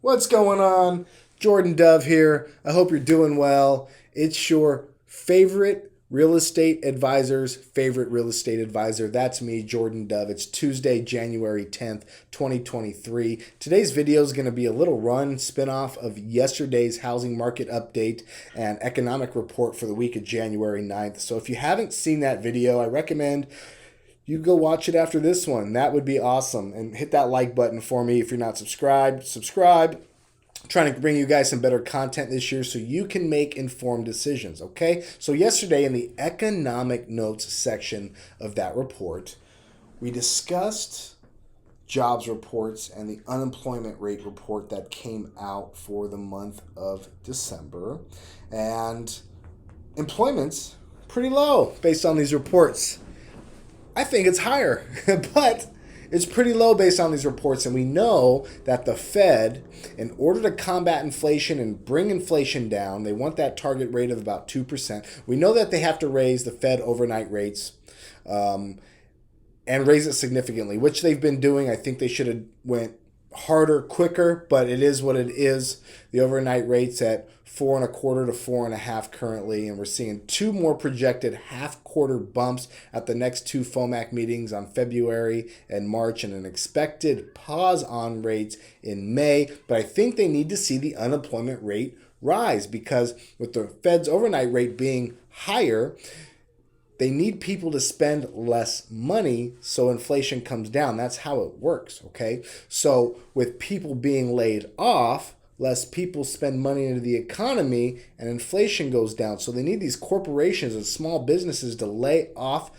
What's going on? Jordan Dove here. I hope you're doing well. It's your favorite real estate advisor's favorite real estate advisor. That's me, Jordan Dove. It's Tuesday, January 10th, 2023. Today's video is going to be a little spinoff of yesterday's housing market update and economic report for the week of January 9th. So if you haven't seen that video, I recommend you go watch it after this one. That would be awesome. And hit that like button for me if you're not subscribed. Subscribe. I'm trying to bring you guys some better content this year so you can make informed decisions, okay? So yesterday in the economic notes section of that report, we discussed jobs reports and the unemployment rate report that came out for the month of December. And employment's pretty low based on these reports. I think it's higher, but it's pretty low based on these reports. And we know that the Fed, in order to combat inflation and bring inflation down, they want that target rate of about 2%. We know that they have to raise the Fed overnight rates and raise it significantly, which they've been doing. I think they should have went harder, quicker, but it is what it is. The overnight rates at 4.25 to 4.5 currently, and we're seeing two more projected half-quarter bumps at the next two FOMAC meetings on February and March, and an expected pause on rates in May. But I think they need to see the unemployment rate rise because with the Fed's overnight rate being higher, they need people to spend less money so inflation comes down. That's how it works, okay? So with people being laid off, less people spend money into the economy and inflation goes down. So they need these corporations and small businesses to lay off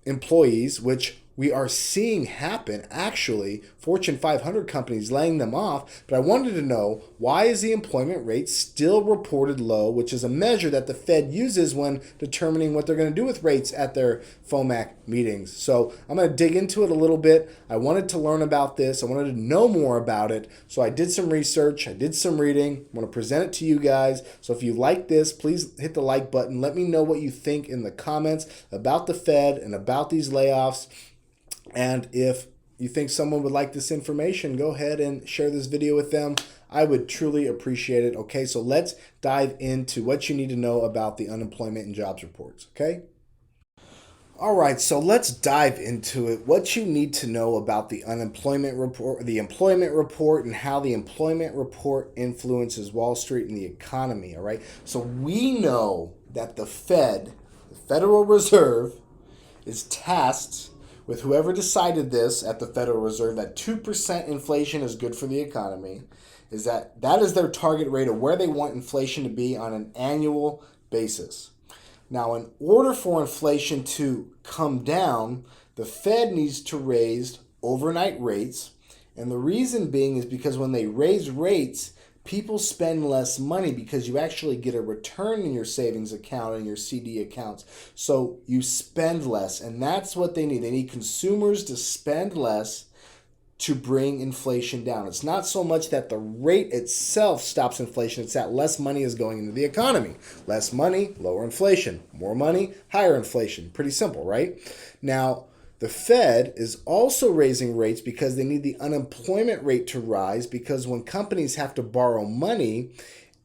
employees, which we are seeing happen, actually, Fortune 500 companies laying them off. But I wanted to know, why is the employment rate still reported low, which is a measure that the Fed uses when determining what they're going to do with rates at their FOMAC meetings. So I'm going to dig into it a little bit. I wanted to learn about this. I wanted to know more about it. So I did some research. I did some reading. I want to present it to you guys. So if you like this, please hit the like button. Let me know what you think in the comments about the Fed and about these layoffs. And if you think someone would like this information, go ahead and share this video with them. I would truly appreciate it. Okay, so let's dive into what you need to know about the unemployment and jobs reports, okay? All right, so let's dive into it. What you need to know about the unemployment report, the employment report, and how the employment report influences Wall Street and the economy, all right? So we know that the Fed, the Federal Reserve, is tasked with whoever decided this at the Federal Reserve, that 2% inflation is good for the economy, is that is their target rate of where they want inflation to be on an annual basis. Now, in order for inflation to come down, the Fed needs to raise overnight rates. And the reason being is because when they raise rates, people spend less money because you actually get a return in your savings account and your CD accounts. So you spend less, and that's what they need. They need consumers to spend less to bring inflation down. It's not so much that the rate itself stops inflation, it's that less money is going into the economy. Less money, lower inflation. More money, higher inflation. Pretty simple, right? Now, the Fed is also raising rates because they need the unemployment rate to rise, because when companies have to borrow money,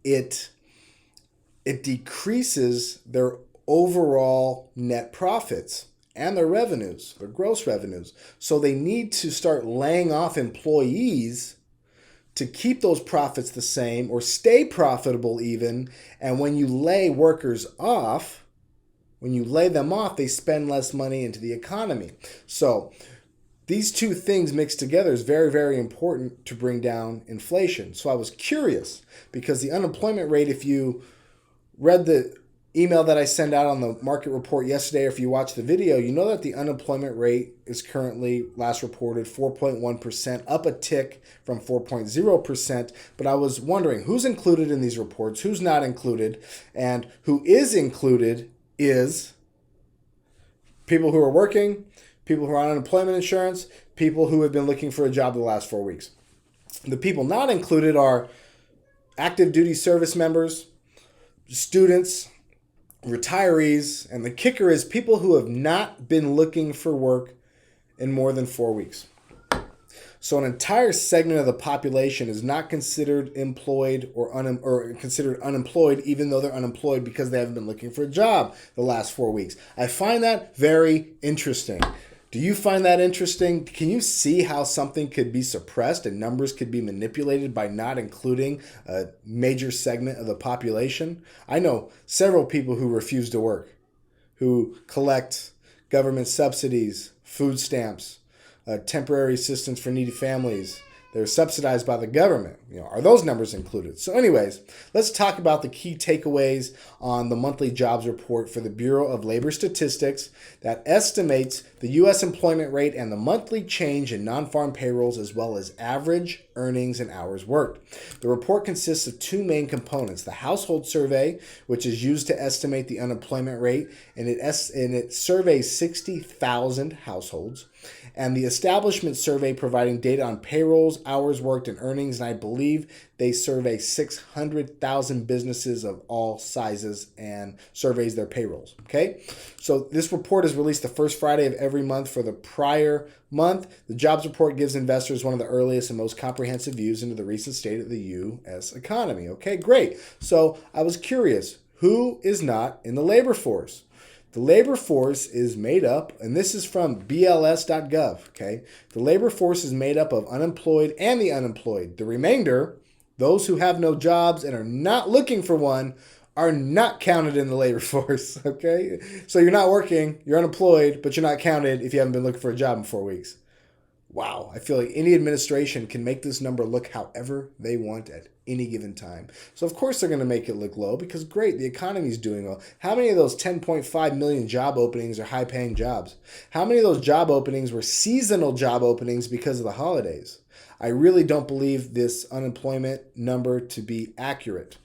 it decreases their overall net profits and their revenues, their gross revenues. So they need to start laying off employees to keep those profits the same or stay profitable even. And when you lay workers off, they spend less money into the economy. So these two things mixed together is very, very important to bring down inflation. So I was curious because the unemployment rate, if you read the email that I sent out on the market report yesterday, or if you watched the video, you know that the unemployment rate is currently, last reported, 4.1%, up a tick from 4.0%. But I was wondering who's included in these reports, who's not included, and who is included is people who are working, people who are on unemployment insurance, people who have been looking for a job the last 4 weeks. The people not included are active duty service members, students, retirees, and the kicker is people who have not been looking for work in more than 4 weeks. So an entire segment of the population is not considered employed or considered unemployed, even though they're unemployed because they haven't been looking for a job the last 4 weeks. I find that very interesting. Do you find that interesting? Can you see how something could be suppressed and numbers could be manipulated by not including a major segment of the population? I know several people who refuse to work, who collect government subsidies, food stamps, temporary assistance for needy families. They're subsidized by the government. Are those numbers included? So anyways, let's talk about the key takeaways on the monthly jobs report for the Bureau of Labor Statistics that estimates the U.S. employment rate and the monthly change in non-farm payrolls, as well as average earnings and hours worked. The report consists of two main components: the household survey, which is used to estimate the unemployment rate, and it surveys 60,000 households, and the establishment survey, providing data on payrolls, hours worked, and earnings. And I believe they survey 600,000 businesses of all sizes and surveys their payrolls. Okay, so this report is released the first Friday of every month for the prior month. The jobs report gives investors one of the earliest and most comprehensive views into the recent state of the U.S. economy. Okay, great. So I was curious, who is not in the labor force? The labor force is made up, and this is from BLS.gov, okay? The labor force is made up of unemployed and the unemployed. The remainder, those who have no jobs and are not looking for one, are not counted in the labor force, okay? So you're not working, you're unemployed, but you're not counted if you haven't been looking for a job in 4 weeks. Wow, I feel like any administration can make this number look however they want at any given time. So of course they're going to make it look low because great, the economy's doing well. How many of those 10.5 million job openings are high-paying jobs? How many of those job openings were seasonal job openings because of the holidays? I really don't believe this unemployment number to be accurate.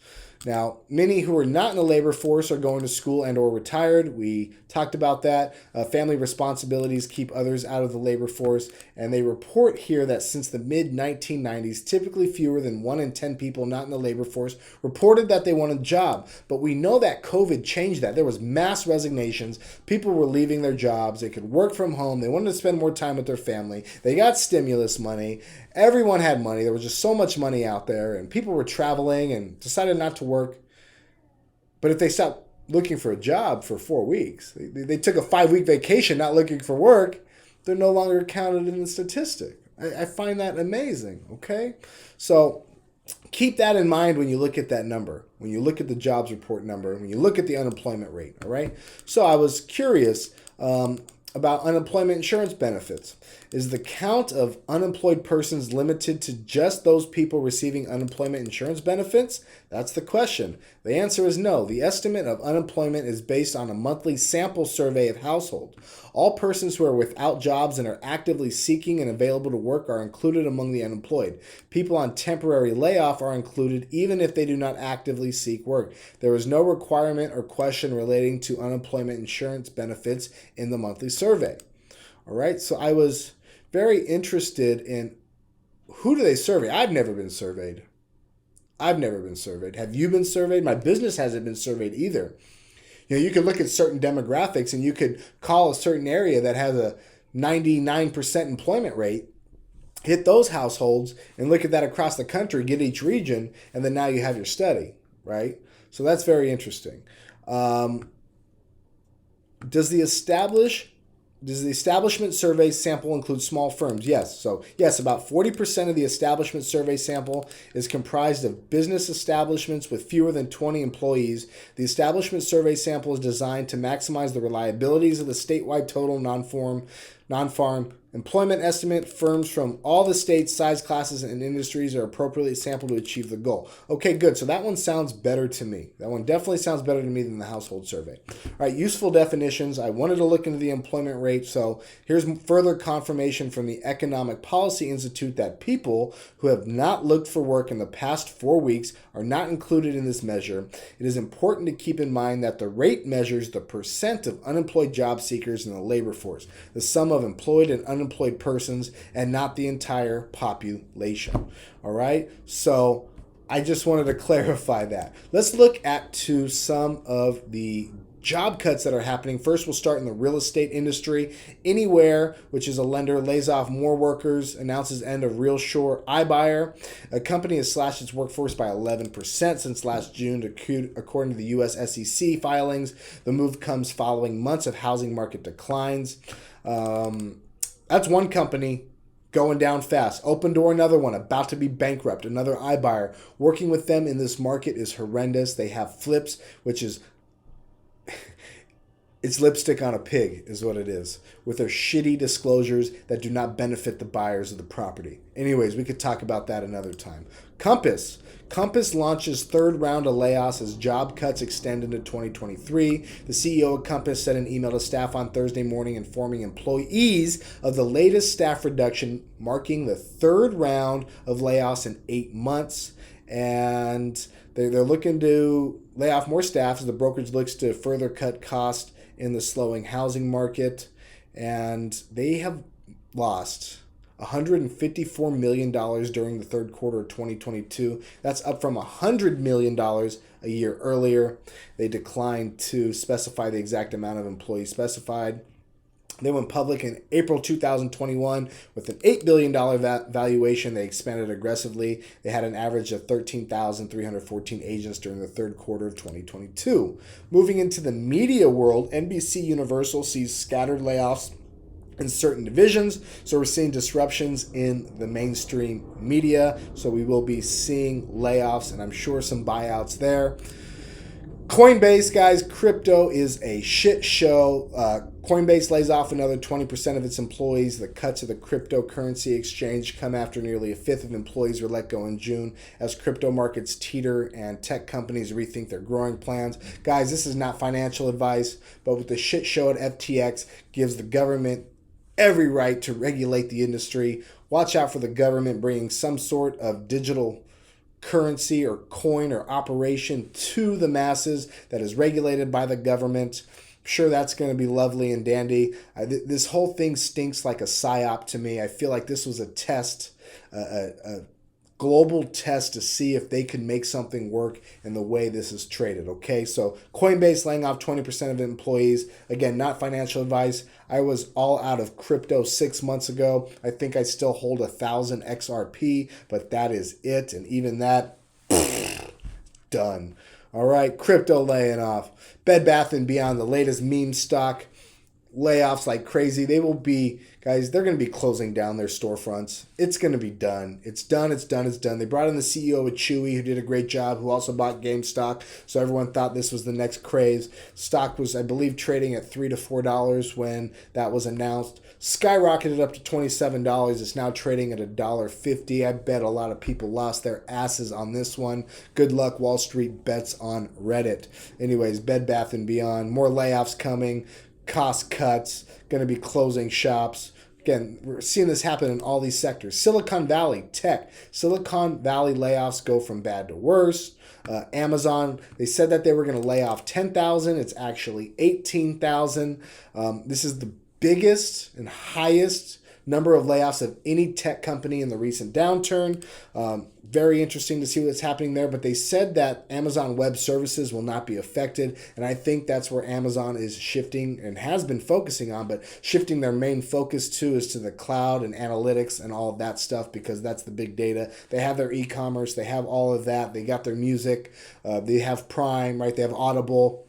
Now, many who are not in the labor force are going to school and or retired. We talked about that. Family responsibilities keep others out of the labor force. And they report here that since the mid-1990s, typically fewer than 1 in 10 people not in the labor force reported that they want a job. But we know that COVID changed that. There was mass resignations. People were leaving their jobs. They could work from home. They wanted to spend more time with their family. They got stimulus money. Everyone had money. There was just so much money out there, and people were traveling and decided not to work. But if they stopped looking for a job for 4 weeks, they took a 5-week vacation not looking for work, they're no longer counted in the statistic. I find that amazing, okay? So keep that in mind when you look at that number, when you look at the jobs report number, when you look at the unemployment rate, all right? So I was curious about unemployment insurance benefits. Is the count of unemployed persons limited to just those people receiving unemployment insurance benefits? That's the question. The answer is no. The estimate of unemployment is based on a monthly sample survey of households. All persons who are without jobs and are actively seeking and available to work are included among the unemployed. People on temporary layoff are included even if they do not actively seek work. There is no requirement or question relating to unemployment insurance benefits in the monthly survey. All right, so I was very interested in who do they survey? I've never been surveyed. Have you been surveyed? My business hasn't been surveyed either. You could look at certain demographics and you could call a certain area that has a 99% employment rate, hit those households and look at that across the country, get each region, and then now you have your study, right? So that's very interesting. Does the establishment survey sample include small firms? Yes. So yes, about 40% of the establishment survey sample is comprised of business establishments with fewer than 20 employees. The establishment survey sample is designed to maximize the reliabilities of the statewide total non-farm employment estimate. Firms from all the states, size classes, and industries are appropriately sampled to achieve the goal. Okay, good. So that one sounds better to me. That one definitely sounds better to me than the household survey. All right, useful definitions. I wanted to look into the employment rate. So here's further confirmation from the Economic Policy Institute that people who have not looked for work in the past 4 weeks are not included in this measure. It is important to keep in mind that the rate measures the percent of unemployed job seekers in the labor force, the sum of employed and unemployed persons, and not the entire population. All right, so I just wanted to clarify that. Let's look at some of the job cuts that are happening. First, we'll start in the real estate industry. Anywhere, which is a lender, lays off more workers, announces end of RealSure iBuyer. A company has slashed its workforce by 11% since last June, according to the U.S. SEC filings. The move comes following months of housing market declines. That's one company going down fast. Open Door, another one, about to be bankrupt, another iBuyer. Working with them in this market is horrendous. They have flips, which is it's lipstick on a pig is what it is, with their shitty disclosures that do not benefit the buyers of the property. Anyways, we could talk about that another time. Compass launches third round of layoffs as job cuts extend into 2023. The CEO of Compass sent an email to staff on Thursday morning informing employees of the latest staff reduction, marking the third round of layoffs in 8 months. And they're looking to lay off more staff as the brokerage looks to further cut costs in the slowing housing market. And they have lost $154 million during the third quarter of 2022. That's up from $100 million a year earlier. They declined to specify the exact amount of employees specified. They went public in April 2021 with an $8 billion valuation. They expanded aggressively. They had an average of 13,314 agents during the third quarter of 2022. Moving into the media world, NBC Universal sees scattered layoffs in certain divisions. So we're seeing disruptions in the mainstream media. So we will be seeing layoffs and I'm sure some buyouts there. Coinbase, guys, crypto is a shit show. Coinbase lays off another 20% of its employees. The cuts of the cryptocurrency exchange come after nearly a fifth of employees were let go in June as crypto markets teeter and tech companies rethink their growing plans. Guys, this is not financial advice, but with the shit show at FTX gives the government every right to regulate the industry. Watch out for the government bringing some sort of digital currency or coin or operation to the masses that is regulated by the government. I'm sure that's going to be lovely and dandy. This whole thing stinks like a psyop to me. I feel like this was a test, a global test to see if they can make something work in the way this is traded. Okay, so Coinbase laying off 20% of employees. Again, not financial advice. I was all out of crypto 6 months ago. I think I still hold 1,000 XRP, but that is it. And even that, done. All right, crypto laying off. Bed Bath & Beyond, the latest meme stock, layoffs like crazy. They will be, guys, they're going to be closing down their storefronts. It's going to be done. It's done. They brought in the CEO of Chewy, who did a great job, who also bought GameStop. So everyone thought this was the next craze. Stock was, I believe, trading at $3 to $4 when that was announced. Skyrocketed up to $27. It's now trading at $1.50. I bet a lot of people lost their asses on this one. Good luck, Wall Street bets on Reddit. Anyways, Bed Bath & Beyond. More layoffs coming. Cost cuts, going to be closing shops. Again, we're seeing this happen in all these sectors. Silicon Valley, tech. Silicon Valley layoffs go from bad to worse. Amazon, they said that they were going to lay off 10,000. It's actually 18,000. This is the biggest and highest number of layoffs of any tech company in the recent downturn. Very interesting to see what's happening there, but they said that Amazon Web Services will not be affected, and I think that's where Amazon is shifting and has been focusing on, but shifting their main focus to is to the cloud and analytics and all of that stuff because that's the big data. They have their e-commerce, they have all of that, they got their music, they have Prime, right? They have Audible.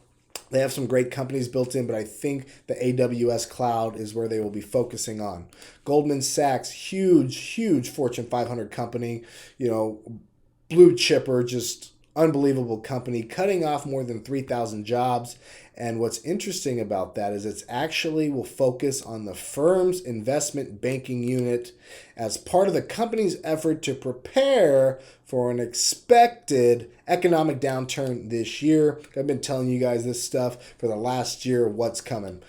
They have some great companies built in, but I think the AWS cloud is where they will be focusing on. Goldman Sachs, huge Fortune 500 company, blue chipper, just unbelievable company, cutting off more than 3,000 jobs. And what's interesting about that is it's actually will focus on the firm's investment banking unit as part of the company's effort to prepare for an expected economic downturn this year. I've been telling you guys this stuff for the last year, what's coming.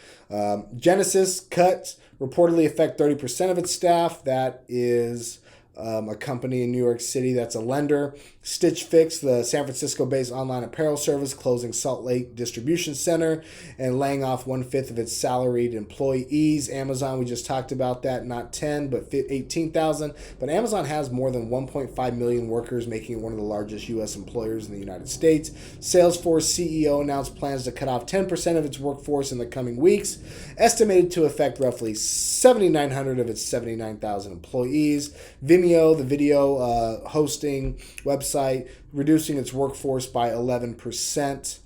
Genesis cuts reportedly affect 30% of its staff. That is a company in New York City that's a lender. Stitch Fix, the San Francisco-based online apparel service, closing Salt Lake distribution center and laying off 1/5 of its salaried employees. Amazon, we just talked about that, not 10, but 18,000. But Amazon has more than 1.5 million workers, making it one of the largest U.S. employers in the United States. Salesforce CEO announced plans to cut off 10% of its workforce in the coming weeks, estimated to affect roughly 7,900 of its 79,000 employees. Vimeo, the video hosting website, reducing its workforce by 11%.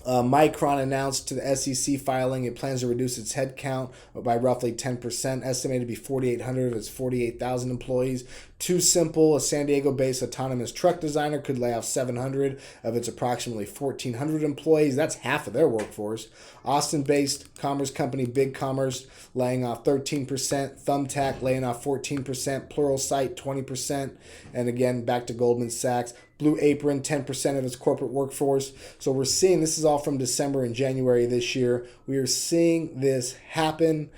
Micron announced to the SEC filing it plans to reduce its headcount by roughly 10%, estimated to be 4,800 of its 48,000 employees. Too Simple, a San Diego-based autonomous truck designer, could lay off 700 of its approximately 1,400 employees. That's half of their workforce. Austin-based commerce company BigCommerce laying off 13%. Thumbtack laying off 14%. Pluralsight 20%. And again, back to Goldman Sachs. Blue Apron, 10% of its corporate workforce. So we're seeing, this is all from December and January this year. We are seeing this happen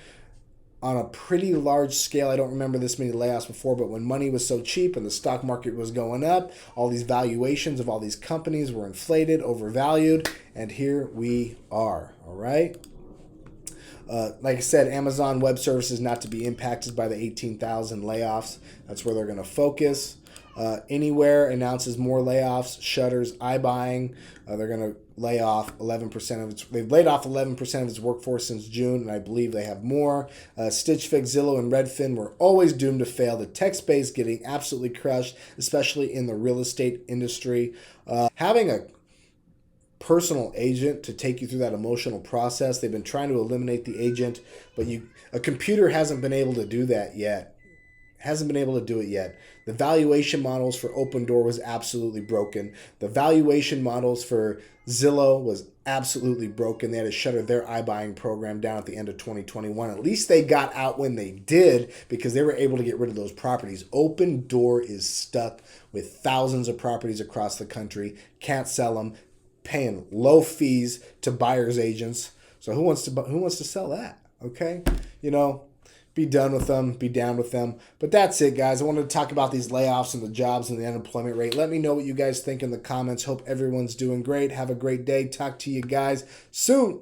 on a pretty large scale. I don't remember this many layoffs before, but when money was so cheap and the stock market was going up, all these valuations of all these companies were inflated, overvalued, and here we are, all right? Like I said, Amazon Web Services not to be impacted by the 18,000 layoffs. That's where they're going to focus. Anywhere announces more layoffs. Shutter's iBuying. They're going to lay off 11% of its. They've laid off 11% of its workforce since June, and I believe they have more. Stitch Fix, Zillow, and Redfin were always doomed to fail. The tech space getting absolutely crushed, especially in the real estate industry. Having a personal agent to take you through that emotional process. They've been trying to eliminate the agent, but a computer hasn't been able to do that yet. Hasn't been able to do it yet. The valuation models for Opendoor was absolutely broken. The valuation models for Zillow was absolutely broken. They had to shutter their iBuying program down at the end of 2021. At least they got out when they did because they were able to get rid of those properties. Opendoor is stuck with thousands of properties across the country. Can't sell them, paying low fees to buyers agents. So who wants to sell that? Okay, be done with them, be down with them. But that's it, guys. I wanted to talk about these layoffs and the jobs and the unemployment rate. Let me know what you guys think in the comments. Hope everyone's doing great. Have a great day. Talk to you guys soon.